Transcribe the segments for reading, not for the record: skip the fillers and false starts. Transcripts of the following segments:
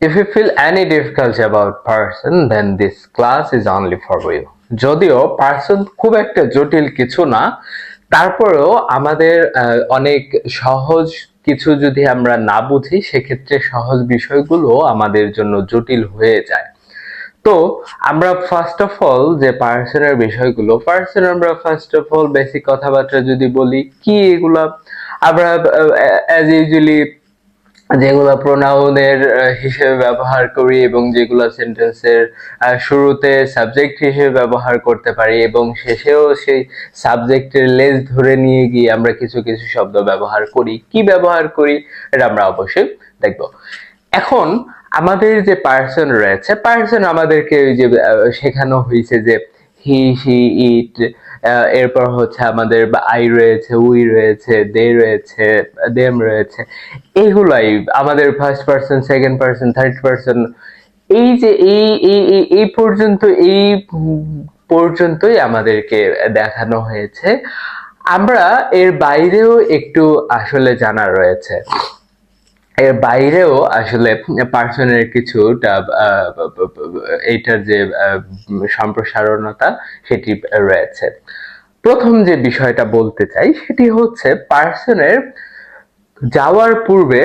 If you feel any difficulty about person, then this class is only for you. যদিও person খুব একটা জটিল কিছু না, তারপরেও আমাদের অনেক সহজ কিছু যদি আমরা না বুঝি, সেক্ষেত্রে সহজ বিষয়গুলো আমাদের জন্য জটিল হয়ে যায়। তো আমরা ফার্স্ট অফ অল যে পার্সনের বিষয়গুলো, পার্সন আমরা ফার্স্ট অফ অল বেসিক কথাবার্তা যদি বলি, কি এগুলা আমরা অ্যাজ ইউজুয়ালি যেগুলো প্রোনাউনের হিসেবে ব্যবহার করি এবং যেগুলো সেন্টেন্সের শুরুতে সাবজেক্ট হিসেবে ব্যবহার করতে পারি এবং শেষেও সেই সাবজেক্টের লেজ ধরে নিয়ে গিয়ে আমরা কিছু কিছু শব্দ ব্যবহার করি। কি ব্যবহার করি এটা আমরা অবশ্যই দেখব। এখন আমাদের যে পার্সন রয়েছে, পার্সন আমাদেরকে ওই যে শেখানো হয়েছে যে হি, শি, ইট, এরপর হচ্ছে আমাদের আই রয়েছে, উই রয়েছে, দে রয়েছে, দেম রয়েছে, এইগুলাই আমাদের first person, second person, third person, এই যে এই পর্যন্তই আমাদেরকে দেখানো হয়েছে। আমরা এর বাইরেও একটু আসলে জানা রয়েছে, এর বাইরেও আসলে পার্সনের কিছুটা এইটার যে সম্প্রসারণতা সেটি রয়েছে। প্রথম যে বিষয়টা বলতে চাই সেটি হচ্ছে পার্সনের যাওয়ার পূর্বে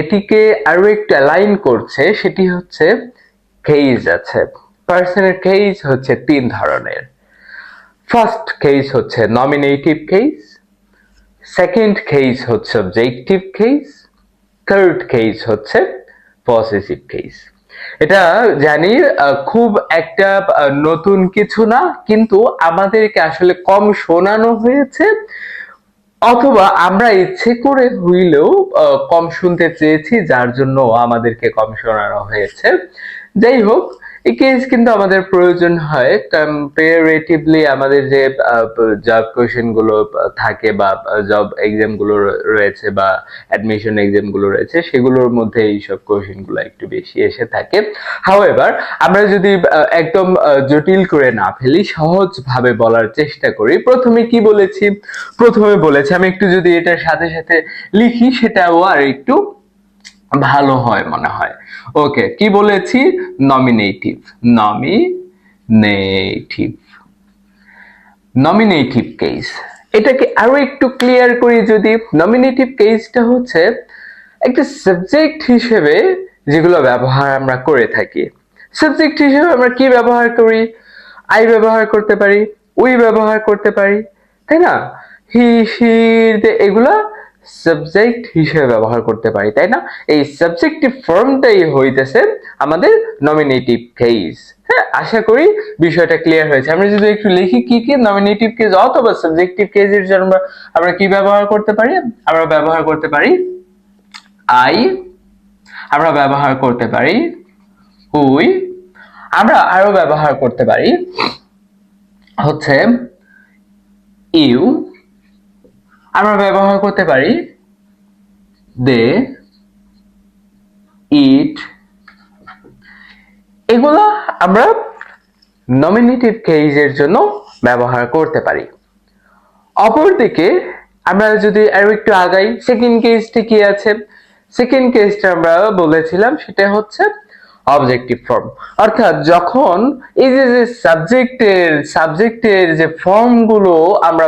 এটিকে আরো একটু অ্যালাইন করছে, সেটি হচ্ছে কেস আছে। পার্সনের কেস হচ্ছে তিন ধরনের। ফার্স্ট কেস হচ্ছে নমিনেটিভ কেস, সেকেন্ড কেস হচ্ছে অবজেক্টিভ কেস, থার্ড কেস হচ্ছে পসেসিভ কেস। এটা জানি খুব একটা নতুন কিছু না, কিন্তু আমাদেরকে আসলে কম শোনানো হয়েছে, অথবা আমরা ইচ্ছে করে হইলেও কম শুনতে চেয়েছি, যার জন্য আমাদেরকে কম শোনানো হয়েছে। যাই হোক, এই কেস কিন্তু আমাদের প্রয়োজন হয় কম্পারেটিভলি আমাদের যে জব কোয়েশ্চেন গুলো থাকে বা জব এক্সাম গুলো রয়েছে বা অ্যাডমিশন এক্সাম গুলো রয়েছে, সেগুলোর মধ্যে এইসব কোয়েশ্চেন গুলো একটু বেশি এসে থাকে। হাউএভার, আমরা যদি একদম জটিল করে না ফেলি, সহজ ভাবে বলার চেষ্টা করি। প্রথমে কি বলেছি? প্রথমে বলেছি, আমি একটু যদি এটার সাথে সাথে লিখি সেটাও আর একটু ভালো হয় মনে হয়। ওকে, কি বলেছি? Nominative, nominative case. এটাকে আরো একটু ক্লিয়ার করি যদি, নমিনেটিভ কেসটা হচ্ছে একটা সাবজেক্ট হিসেবে যেগুলো ব্যবহার আমরা করে থাকি। সাবজেক্ট হিসেবে আমরা কি ব্যবহার করি? আই ব্যবহার করতে পারি, উই ব্যবহার করতে পারি, তাই না? হি, শি, এগুলা সাবজেক্ট হিসেবে ব্যবহার করতে পারি, তাই না? এই সাবজেক্টিভ ফর্মটাই হইতেছে আমাদের নমিনেটিভ কেস। হ্যাঁ, আশা করি বিষয়টা ক্লিয়ার হয়েছে। আমরা যদি একটু লিখি কি কি নমিনেটিভ কেস অথবা সাবজেক্টিভ কেসের জন্য আমরা কি ব্যবহার করতে পারি? আমরা ব্যবহার করতে পারি আই, আমরা ব্যবহার করতে পারি উই, আমরা আরো ব্যবহার করতে পারি হচ্ছে ইউ, আমরা ব্যবহার করতে পারি দে, ইট। এগুলো আমরা নমিনেটিভ কেসের জন্য ব্যবহার করতে পারি। অপরদিকে আমরা যদি আরো একটু আগাই, সেকেন্ড কেসটা কি আছে? সেকেন্ড কেসটা আমরা বলেছিলাম সেটা হচ্ছে অবজেক্টিভ ফর্ম। অর্থাৎ যখন এই যে সাবজেক্টের যে ফর্মগুলো আমরা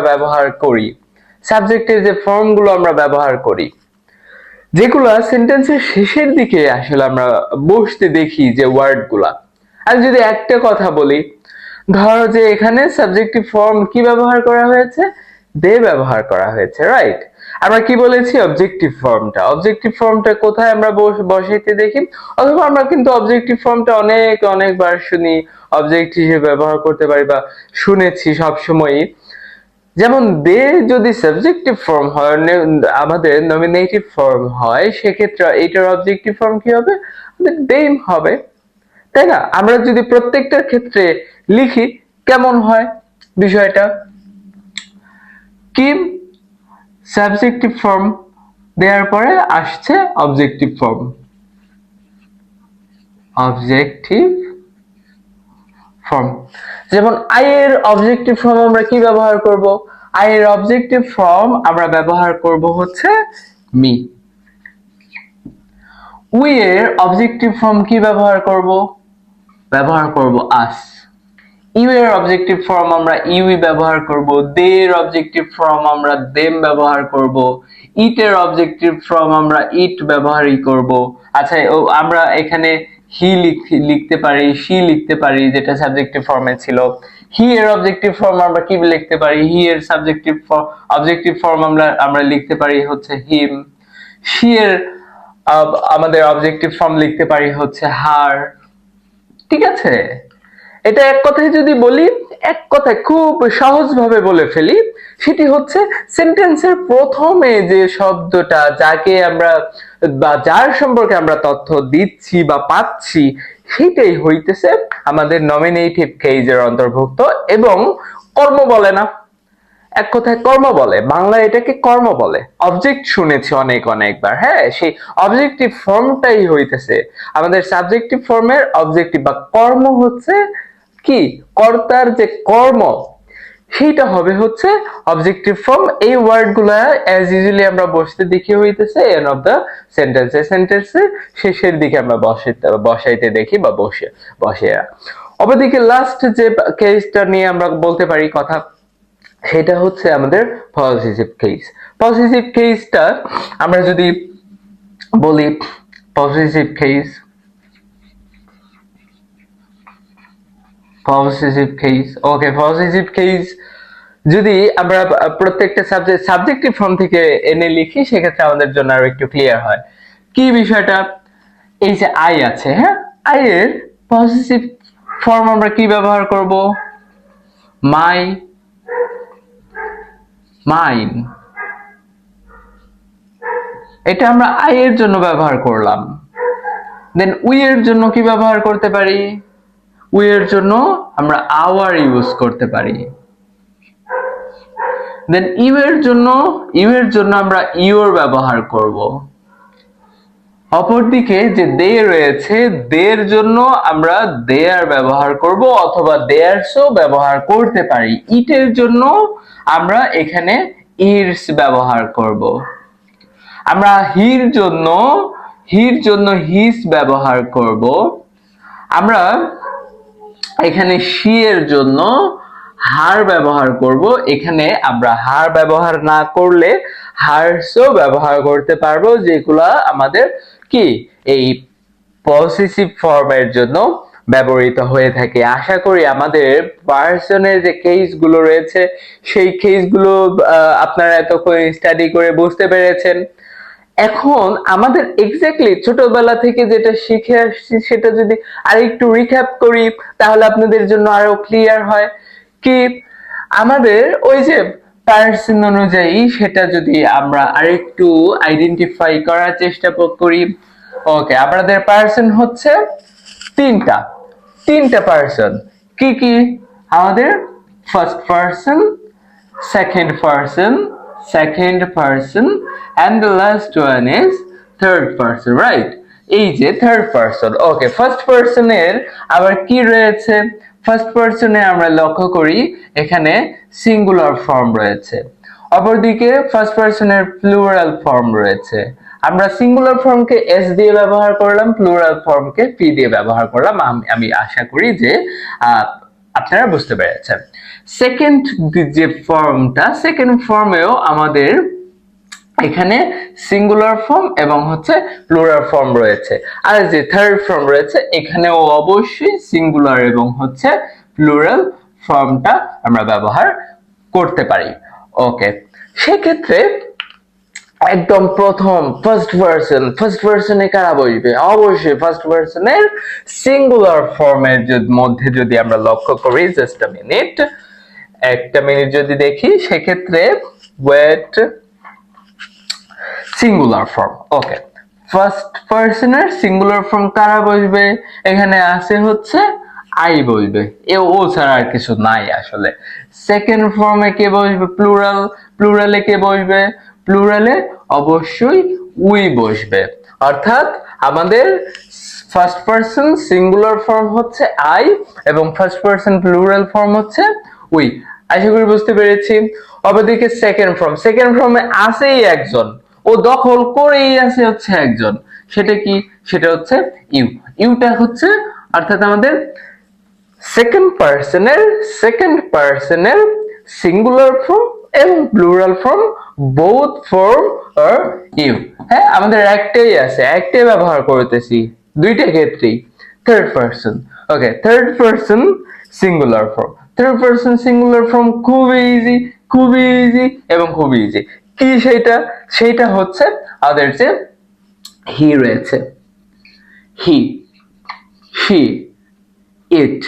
ব্যবহার করি, যেগুলো সেন্টেন্সের শেষের দিকে আসলে আমরা বসতে দেখি যে ওয়ার্ডগুলা। আমি যদি একটা কথা বলি, ধরো যে এখানে সাবজেক্টিভ ফর্ম কি ব্যবহার করা হয়েছে? দে ব্যবহার করা হয়েছে, রাইট? আমরা কি বলেছি? অবজেক্টিভ ফর্মটা কোথায় আমরা বসাইতে দেখি, অথবা আমরা কিন্তু অবজেক্টিভ ফর্মটা অনেকবার শুনি, অবজেক্ট হিসেবে ব্যবহার করতে পারি বা শুনেছি সবসময়ই। যেমন দে যদি সাবজেক্টিভ ফর্ম হয়, আমাদের নমিনেটিভ ফর্ম হয়, সেক্ষেত্রে এটার অবজেক্টিভ ফর্ম কি হবে? দেম হবে, তাই না? আমরা যদি প্রত্যেকটার ক্ষেত্রে লিখি কেমন হয় বিষয়টা? কি সাবজেক্টিভ ফর্ম দেওয়ার পরে আসছে অবজেক্টিভ ফর্ম, যেমন আই এর অবজেক্টিভ ফর্ম আমরা কি ব্যবহার করব? আই এর অবজেক্টিভ ফর্ম আমরা ব্যবহার করব হচ্ছে মি। উই এর অবজেক্টিভ ফর্ম কি ব্যবহার করব আস। ইউ এর অবজেক্টিভ ফর্ম আমরা ইউই ব্যবহার করব। দে এর অবজেক্টিভ ফর্ম আমরা দেম ব্যবহার করব। ইট এর অবজেক্টিভ ফর্ম আমরা ইট ব্যবহারই করব। আচ্ছা, আমরা এখানে হি লিখতে পারি, শি লিখতে পারি, যেটা সাবজেক্টিভ ফর্মে ছিল। হি এর অবজেক্টিভ ফর্ম আমরা কি লিখতে পারি? হি এর অবজেক্টিভ ফর্ম আমরা লিখতে পারি হচ্ছে হিম। শি এর আমাদের অবজেক্টিভ ফর্ম লিখতে পারি হচ্ছে হার। ঠিক আছে, এটা এক কথায় যদি বলি, এক কথায় খুব সহজভাবে বলে ফেলি, সেটি হচ্ছে সেন্টেন্সের প্রথমে যে শব্দটা, যাকে আমরা বা যার সম্পর্কে আমরা তথ্য দিচ্ছি বা পাচ্ছি, সেটাই হইতেছে আমাদের নমিনেটিভ কেসের অন্তর্ভুক্ত এবং কর্ম বলে না, এক কথায় কর্ম বলে। বাংলায় এটাকে কর্ম বলে। অবজেক্ট শুনেছি অনেকবার, হ্যাঁ, সেই অবজেক্টিভ ফর্মটাই হইতেছে আমাদের সাবজেক্টিভ ফর্মের অবজেক্টিভ বা কর্ম হচ্ছে কি, কর্তার যে কর্ম, সেইটা হবে হচ্ছে অবজেক্টিভ ফর্ম। এই ওয়ার্ডগুলা অ্যাজ ইউজুয়ালি আমরা বসতে দেখি হইতেছে এন্ড অফ দ্য সেন্টেন্সের শেষের দিকে আমরা বসাইতে দেখি বা বসে। অপরদিকে লাস্ট যে কেসটা নিয়ে আমরা বলতে পারি কথা, সেটা হচ্ছে আমাদের পজিটিভ কেস। পজিটিভ কেসটা আমরা যদি বলি, পজিটিভ কেস ওকে, পজিটিভ কেস যদি আমরা প্রত্যেকটা সাবজেক্টিভ ফর্ম থেকে এনে লিখি, সেক্ষেত্রে আমাদের জন্য আরো একটু ক্লিয়ার হয় কি বিষয়টা। এই যে আই আছে, হ্যাঁ, আই এর পজিটিভ ফর্ম আমরা কি ব্যবহার করব? মাই, মাইন। এটা আমরা আই এর জন্য ব্যবহার করলাম। দেন উই এর জন্য কি ব্যবহার করতে পারি? উই এর জন্য আমরা আওয়ার ইউজ করতে পারি। দেন ইউ এর জন্য আমরা ইউর ব্যবহার করব। অপরদিকে যে দে রয়েছে, দের জন্য আমরা দেয়ার ব্যবহার করব অথবা দেয়ারসও ব্যবহার করতে পারি। ইটের জন্য আমরা এখানে ইরস ব্যবহার করব। আমরা হির জন্য হিস ব্যবহার করব। আমরা এখানে শি এর জন্য হার ব্যবহার করব। এখানে আমরা হার ব্যবহার না করলে হারসও ব্যবহার করতে পারবো, যেগুলা আমাদের কি এই পসেসিভ ফর্মের জন্য ব্যবহৃত হয়ে থাকে। আশা করি আমাদের পার্সনের যে কেসগুলো রয়েছে, সেই কেসগুলো আপনারা এতক্ষণ স্টাডি করে বুঝতে পেরেছেন। এখন আমাদের এক্স্যাক্টলি ছোটবেলা থেকে যেটা শিখে আসছি, সেটা যদি আরেকটু রিক্যাপ করি, তাহলে আপনাদের জন্য আরো ক্লিয়ার হয় কি আমাদের ওই যে পার্সন অনুযায়ী সেটা যদি আমরা আরেকটু আইডেন্টিফাই করার চেষ্টা করি। ওকে, আমাদের পার্সন হচ্ছে তিনটা পার্সন। কি কি? আমাদের first person, second person and the last one is third person, right? এই যে থার্ড পারসন। ওকে, ফার্স্ট পারসনের আবার কি রয়েছে? ফার্স্ট পারসনে আমরা লক্ষ্য করি এখানে সিঙ্গুলার ফর্ম রয়েছে, অপরদিকে ফার্স্ট পারসনের প্লুরাল ফর্ম রয়েছে। আমরা সিঙ্গুলার ফর্মকে এস দিয়ে ব্যবহার করলাম, প্লুরাল ফর্মকে পি দিয়ে ব্যবহার করলাম। আমি আশা করি যে আপনারা বুঝতে পেরেছেন। সেকেন্ড যে ফর্মটা, সেকেন্ড ফর্মেও আমাদের এখানে সিঙ্গুলার ফর্ম এবং হচ্ছে প্লুরাল ফর্ম রয়েছে। আর যে থার্ড ফর্ম রয়েছে, এখানেও অবশ্যই সিঙ্গুলার এবং হচ্ছে প্লুরাল ফর্মটা আমরা ব্যবহার করতে পারি। ওকে, সেক্ষেত্রে একদম প্রথম ফার্স্ট পারসনে কারা বসবে? অবশ্যই ফার্স্ট পারসনের সিঙ্গুলার ফর্মের মধ্যে যদি আমরা লক্ষ্য করি, জাস্ট একটা মিনিট যদি দেখি, সেক্ষেত্রে ওয়েট, সিঙ্গুলার ফর্ম। ওকে, ফার্স্ট পারসনের সিঙ্গুলার ফর্ম কারা বসবে? এখানে আছে হচ্ছে আই বসবে, ও ছাড়া আর কিছু নাই আসলে। সেকেন্ড ফর্মে কে বসবে? প্লুরালে কে বসবে? প্লুরালে অবশ্যই উই বসবে। অর্থাৎ আমাদের ফার্স্ট পারসন সিঙ্গুলার ফর্ম হচ্ছে আই এবং ফার্স্ট পারসন প্লুরাল ফর্ম হচ্ছে উই। আশা করি বুঝতে পেরেছি। অপরদিকে সেকেন্ড ফর্মে আছেই একজন, ও দখল করেই আছে হচ্ছে একজন, সেটা কি? সেটা হচ্ছে ইউ। ইউটা হচ্ছে অর্থাৎ আমাদের সেকেন্ড পার্সনের সিঙ্গুলার ফর্ম এবং plural form, both form are you. হ্যাঁ, আমাদের একটাই ব্যবহার করতেছি দুইটা ক্ষেত্রেই, third person. Okay, third person singular form. Third person singular form খুবই ইজি এবং খুবই ইজি। কি সেটা? সেটা হচ্ছে আমাদের যে হি রয়েছে, হি, শি, ইট,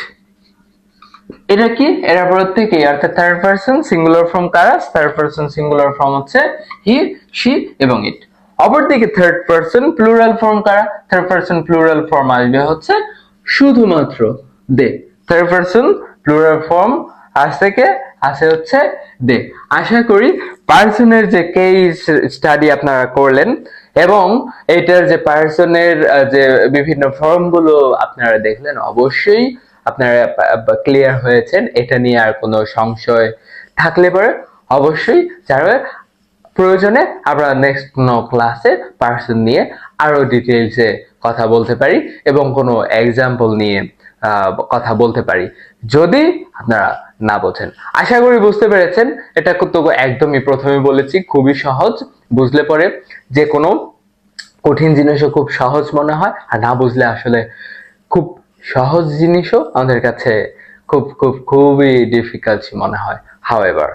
এটা কি? এরা প্রত্যেকেই অর্থাৎ থার্ড পারসন সিঙ্গুলার ফর্ম কারা? থার্ড পারসন সিঙ্গুলার ফর্ম হচ্ছে হি, শি এবং ইট। অপরদিকে থার্ড পারসন প্লুরাল ফর্ম কারা? থার্ড পারসন প্লুরাল ফর্ম আসবে হচ্ছে শুধুমাত্র দে। থার্ড পারসন প্লুরাল ফর্ম আছে হচ্ছে দে। আশা করি পার্সনের যে কেস স্টাডি আপনারা করলেন এবং এটার যে পার্সনের যে বিভিন্ন ফর্মগুলো আপনারা দেখলেন, অবশ্যই আপনারা ক্লিয়ার হয়েছেন। এটা নিয়ে আর কোনো সংশয় থাকলে পরে অবশ্যই জানাবেন। প্রয়োজনে আমরা নেক্সট কোনো ক্লাসে পার্সন নিয়ে আরো ডিটেইলসে কথা বলতে পারি এবং কোনো এক্সাম্পল নিয়ে কথা বলতে পারি যদি আপনারা না বোঝেন। আশা করি বুঝতে পেরেছেন। এটা তো একদমই প্রথমে বলেছি খুবই সহজ, বুঝলে পরে যে কোনো কঠিন জিনিসও খুব সহজ মনে হয়, আর না বুঝলে আসলে খুব সহজ জিনিসও আমাদের কাছে খুবই ডিফিকাল্ট মনে হয়। হাউএভার